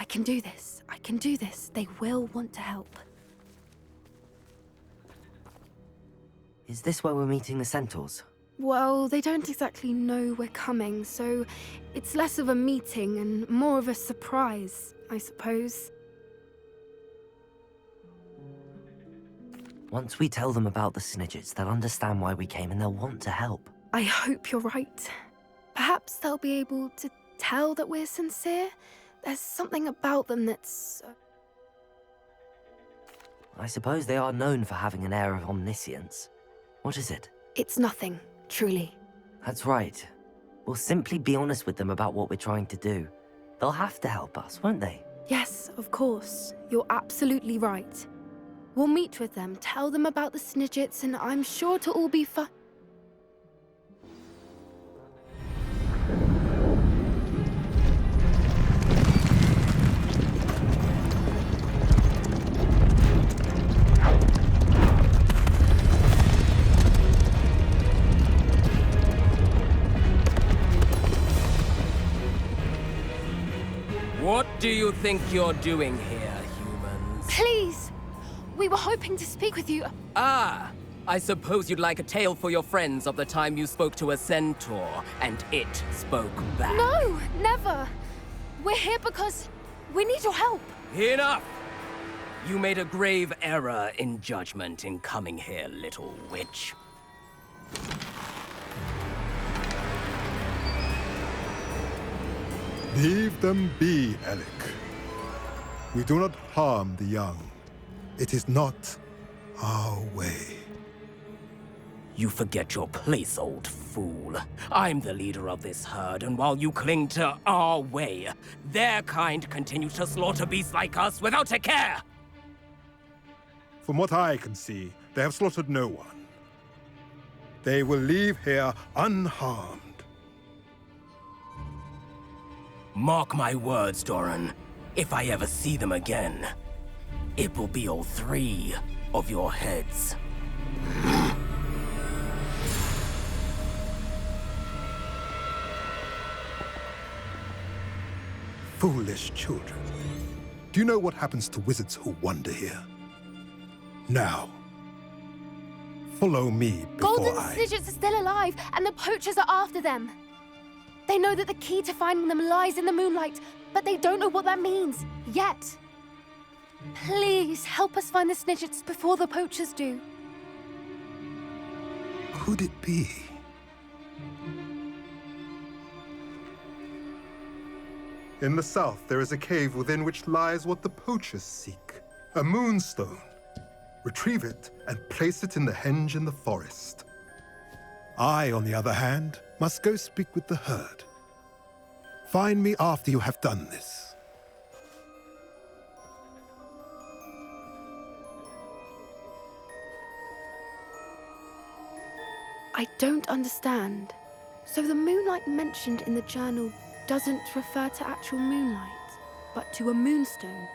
can do this. I can do this. They will want to help. Is this where we're meeting the centaurs? Well, they don't exactly know we're coming, so it's less of a meeting and more of a surprise, I suppose. Once we tell them about the Snidgets, they'll understand why we came and they'll want to help. I hope you're right. Perhaps they'll be able to tell that we're sincere. There's something about them that's... I suppose they are known for having an air of omniscience. What is it? It's nothing, truly. That's right. We'll simply be honest with them about what we're trying to do. They'll have to help us, won't they? Yes, of course. You're absolutely right. We'll meet with them, tell them about the Snidgets, and I'm sure it'll all be fun. What do you think you're doing here, humans? Please! We were hoping to speak with you. Ah! I suppose you'd like a tale for your friends of the time you spoke to a centaur, and it spoke back. No, never! We're here because we need your help. Enough! You made a grave error in judgment in coming here, little witch. Leave them be, Alec. We do not harm the young. It is not our way. You forget your place, old fool. I'm the leader of this herd, and while you cling to our way, their kind continue to slaughter beasts like us without a care! From what I can see, they have slaughtered no one. They will leave here unharmed. Mark my words, Doran. If I ever see them again, it will be all 3 of your heads. Foolish children. Do you know what happens to wizards who wander here? Now, follow me before Golden I... Snidgets are still alive, and the poachers are after them. They know that the key to finding them lies in the moonlight, but they don't know what that means, yet. Please, help us find the Snidgets before the poachers do. Could it be? In the south, there is a cave within which lies what the poachers seek. A moonstone. Retrieve it and place it in the henge in the forest. I, on the other hand, must go speak with the herd. Find me after you have done this. I don't understand. So the moonlight mentioned in the journal doesn't refer to actual moonlight, but to a moonstone.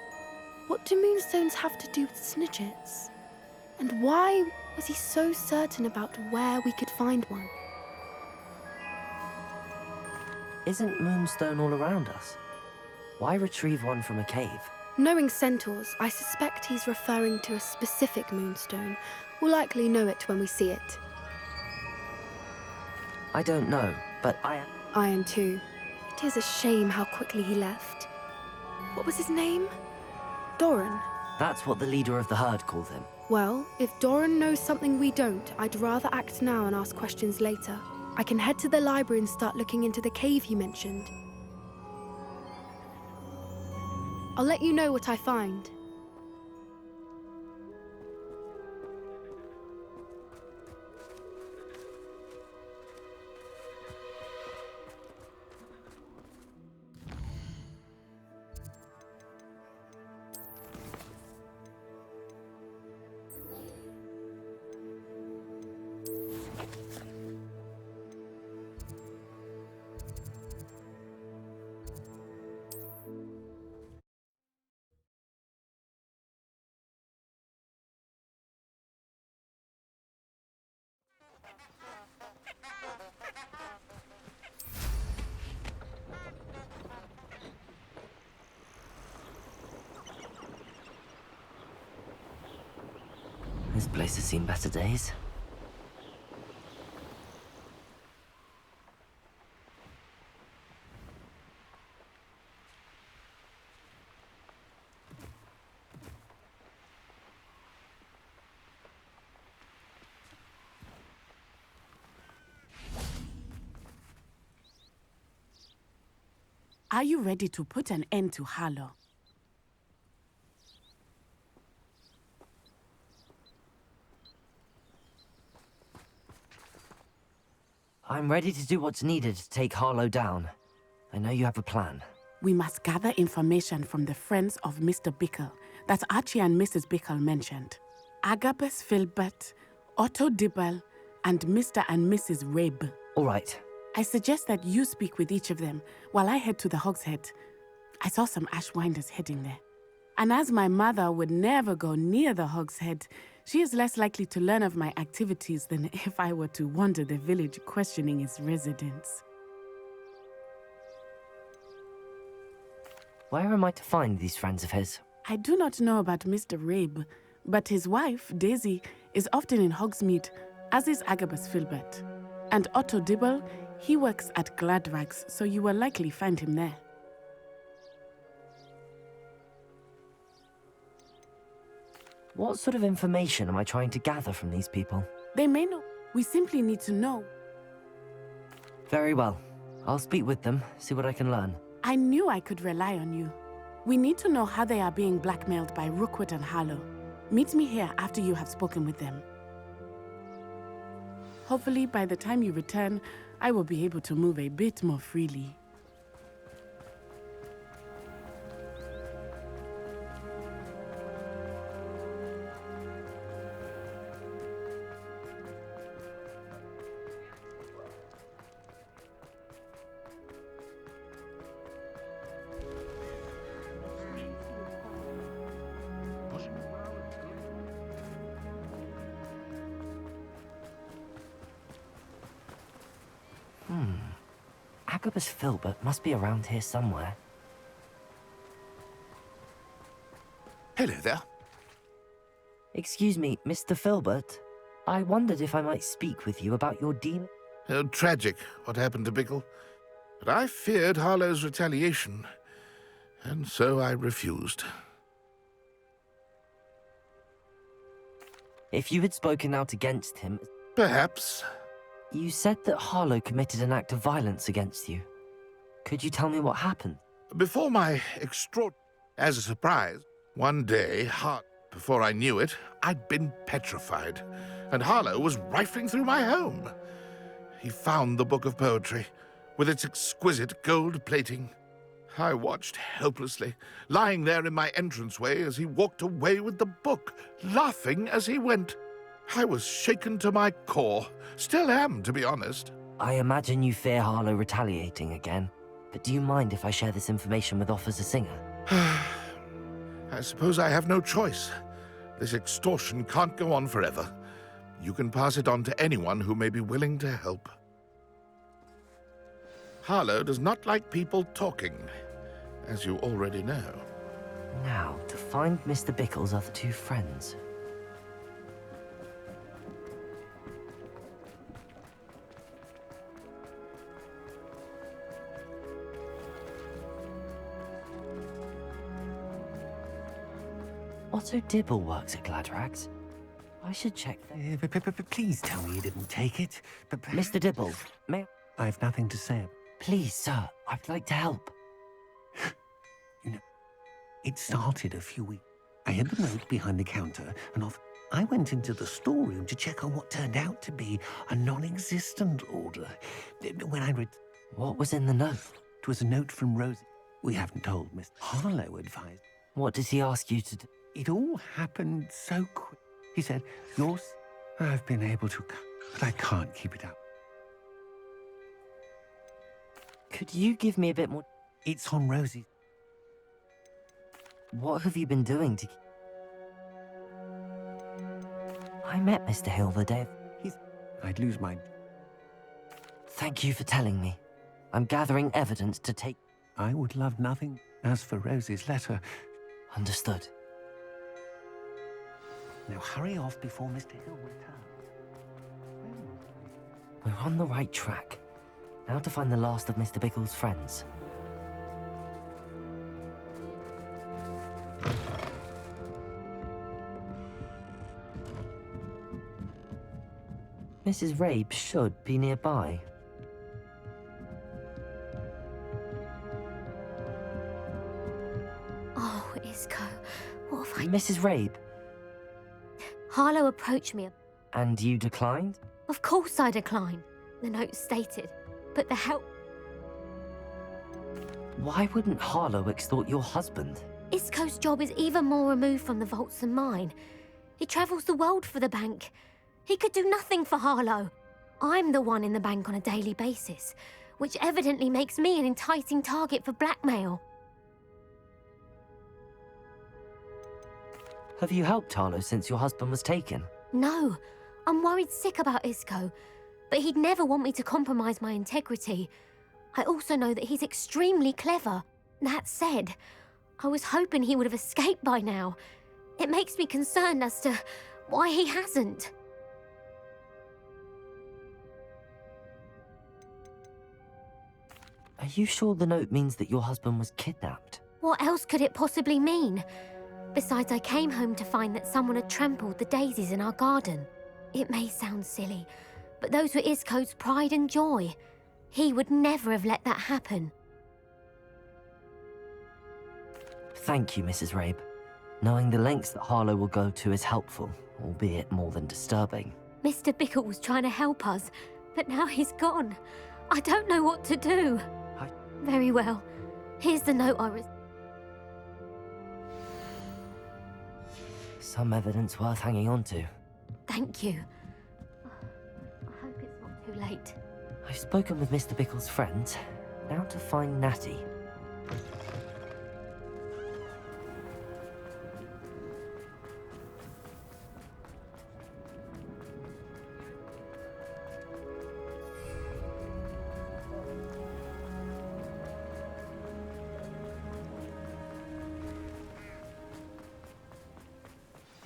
What do moonstones have to do with Snidgets? And why was he so certain about where we could find one? Isn't Moonstone all around us? Why retrieve one from a cave? Knowing centaurs, I suspect he's referring to a specific moonstone. We'll likely know it when we see it. I don't know, but I am too. It is a shame how quickly he left. What was his name? Doran. That's what the leader of the herd called him. Well, if Doran knows something we don't, I'd rather act now and ask questions later. I can head to the library and start looking into the cave you mentioned. I'll let you know what I find. This place has seen better days. Are you ready to put an end to Harlow? I'm ready to do what's needed to take Harlow down. I know you have a plan. We must gather information from the friends of Mr. Bickle that Archie and Mrs. Bickle mentioned. Agabus Filbert, Otto Dibble, and Mr. and Mrs. Rabe. All right. I suggest that you speak with each of them while I head to the Hogshead. I saw some Ashwinders heading there. And as my mother would never go near the Hogshead, she is less likely to learn of my activities than if I were to wander the village questioning its residents. Where am I to find these friends of his? I do not know about Mr. Rabe, but his wife, Daisy, is often in Hogsmeade, as is Agabus Filbert. And Otto Dibble, he works at Gladrags, so you will likely find him there. What sort of information am I trying to gather from these people? They may know. We simply need to know. Very well. I'll speak with them, see what I can learn. I knew I could rely on you. We need to know how they are being blackmailed by Rookwood and Harlow. Meet me here after you have spoken with them. Hopefully, by the time you return, I will be able to move a bit more freely. Agabus Filbert must be around here somewhere. Hello there. Excuse me, Mr. Filbert. I wondered if I might speak with you about your deal. Tragic, what happened to Bickle. But I feared Harlow's retaliation, and so I refused. If you had spoken out against him... Perhaps. You said that Harlow committed an act of violence against you. Could you tell me what happened? Before my As a surprise, one day, before I knew it, I'd been petrified, and Harlow was rifling through my home. He found the book of poetry, with its exquisite gold plating. I watched helplessly, lying there in my entranceway as he walked away with the book, laughing as he went. I was shaken to my core. Still am, to be honest. I imagine you fear Harlow retaliating again, but do you mind if I share this information with Officer Singer? I suppose I have no choice. This extortion can't go on forever. You can pass it on to anyone who may be willing to help. Harlow does not like people talking, as you already know. Now, to find Mr. Bickle's other two friends. Otto Dibble works at Gladrags. I should check that. Please tell me you didn't take it. Mr. Dibble, may I've nothing to say. Please, sir, I'd like to help. You know, it started a few weeks. I had the note behind the counter, and I went into the storeroom to check on what turned out to be a non-existent order. When I read... What was in the note? It was a note from Rosie. We haven't told Miss Harlow advised. What did he ask you to do? It all happened so quick. He said, I've been able to, but I can't keep it up. Could you give me a bit more? It's on Rosie. What have you been doing to... I met Mr. Hill the day... I'd lose my... Thank you for telling me. I'm gathering evidence to take... I would love nothing. As for Rosie's letter... Understood. Now hurry off before Mr. Hill returns. We're on the right track. Now to find the last of Mr. Biggle's friends. Mrs. Rabe should be nearby. Oh, Isco, what have I... Mrs. Rabe, Harlow approached me. and you declined? Of course I declined, the note stated. But the help... Why wouldn't Harlow extort your husband? Isco's job is even more removed from the vaults than mine. He travels the world for the bank. He could do nothing for Harlow. I'm the one in the bank on a daily basis, which evidently makes me an enticing target for blackmail. Have you helped Harlow since your husband was taken? No, I'm worried sick about Isco, but he'd never want me to compromise my integrity. I also know that he's extremely clever. That said, I was hoping he would have escaped by now. It makes me concerned as to why he hasn't. Are you sure the note means that your husband was kidnapped? What else could it possibly mean? Besides, I came home to find that someone had trampled the daisies in our garden. It may sound silly, but those were Isco's pride and joy. He would never have let that happen. Thank you, Mrs. Rabe. Knowing the lengths that Harlow will go to is helpful, albeit more than disturbing. Mr. Bickle was trying to help us, but now he's gone. I don't know what to do. Very well. Here's the note I received. Some evidence worth hanging on to. Thank you. I hope it's not too late. I've spoken with Mr. Bickle's friends. Now to find Natty.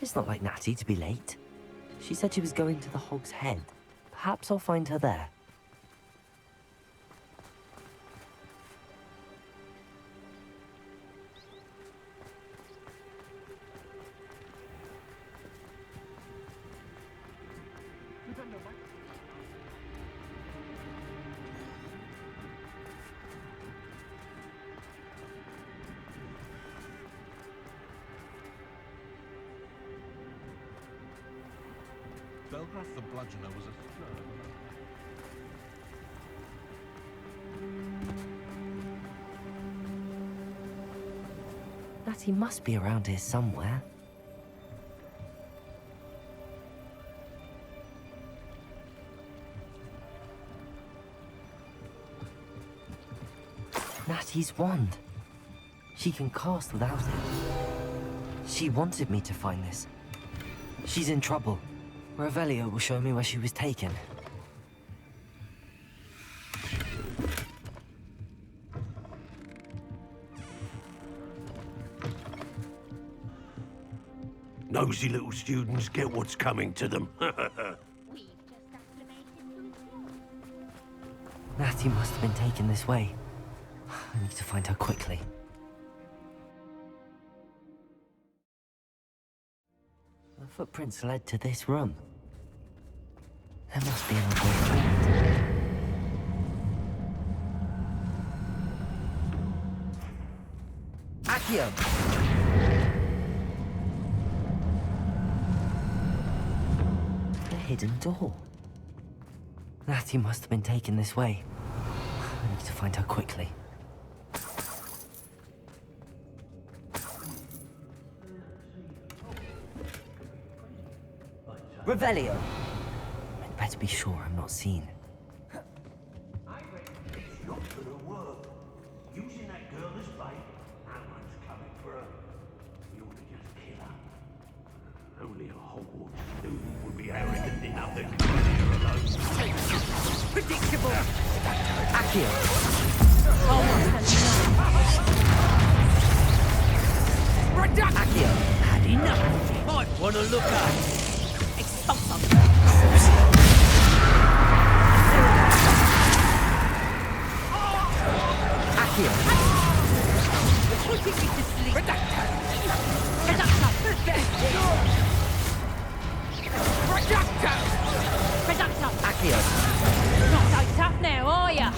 It's not like Natty to be late. She said she was going to the Hog's Head. Perhaps I'll find her there. Belgrath the Bludgeoner was a slur. Natty must be around here somewhere. Natty's wand. She can cast without it. She wanted me to find this. She's in trouble. Revelio will show me where she was taken. Nosy little students get what's coming to them. Natty must have been taken this way. I need to find her quickly. The footprints led to this room. There must be another way through it. Accio! The hidden door. Natty must have been taken this way. I need to find her quickly. Revelio! I'd better be sure I'm not seen. I reckon it's not gonna work. Using that girl as bait, no one's coming for her. You ought to just kill her. Only a Hogwarts student would be arrogant enough to come here alone. Predictable. Accio! Reduction. Accio! Had enough. might want to look at. Expulsum. Accio! Putting me to sleep. Reductor. Accio! Not so tough now, are ya?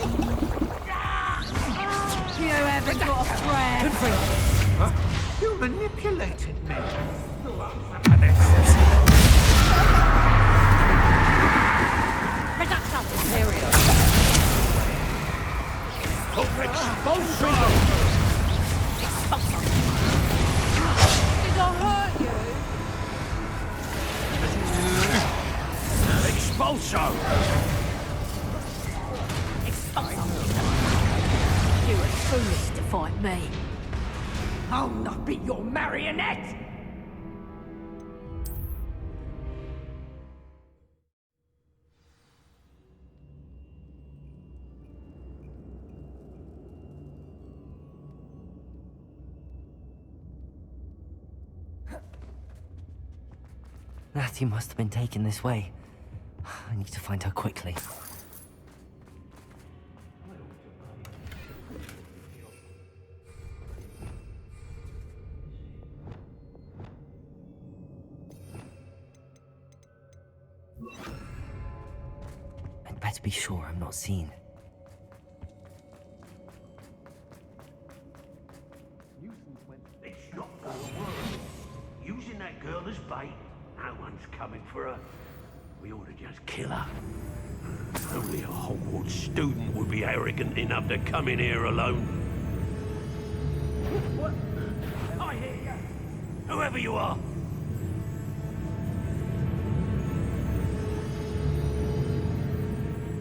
You haven't got a friend. You manipulated me. Did I hurt you? Expulso! You were foolish to fight me. I'll not be your marionette! Natty must have been taken this way. I need to find her quickly. I'd better be sure I'm not seen. It's not gonna work. Using that girl as bait, no one's coming for her. We ought to just kill her. Only a Hogwarts student would be arrogant enough to come in here alone. What? I hear you. Whoever you are.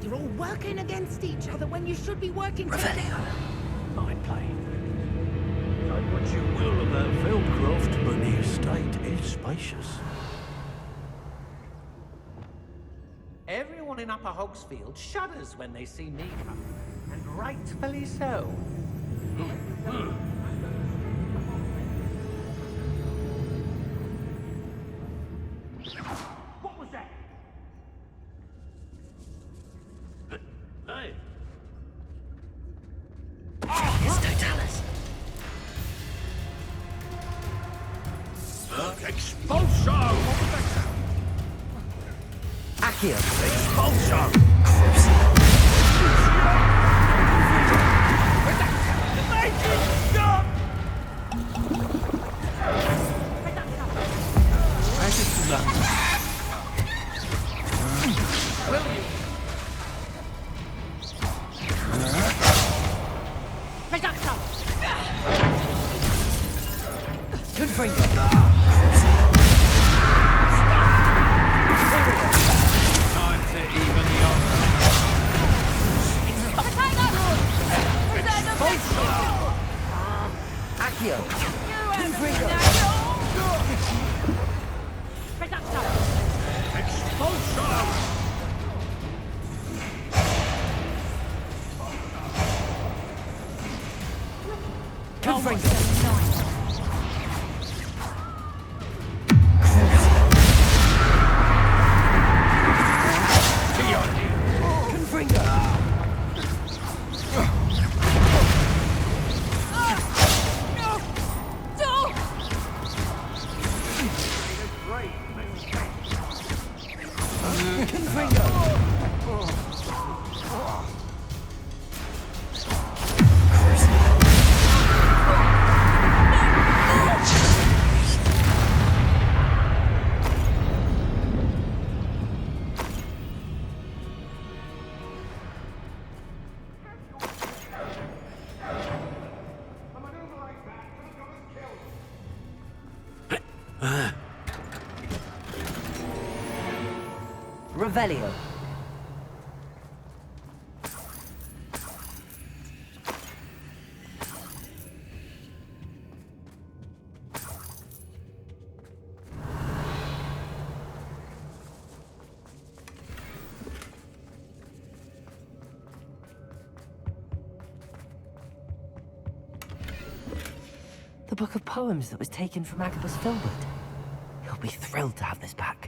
You're all working against each other when you should be working together. Mind playing. Say what you will about Feldcroft, but the estate is spacious. Everyone in Upper Hogsfield shudders when they see me come, and rightfully so. What was that? Hey! It's Totalis. Expulso! Accio! Expulso! Make it stop! Will you? Good for you. Time to even the odds. Accio! Revelio. The book of poems that was taken from Agabus Filbert. He'll be thrilled to have this back.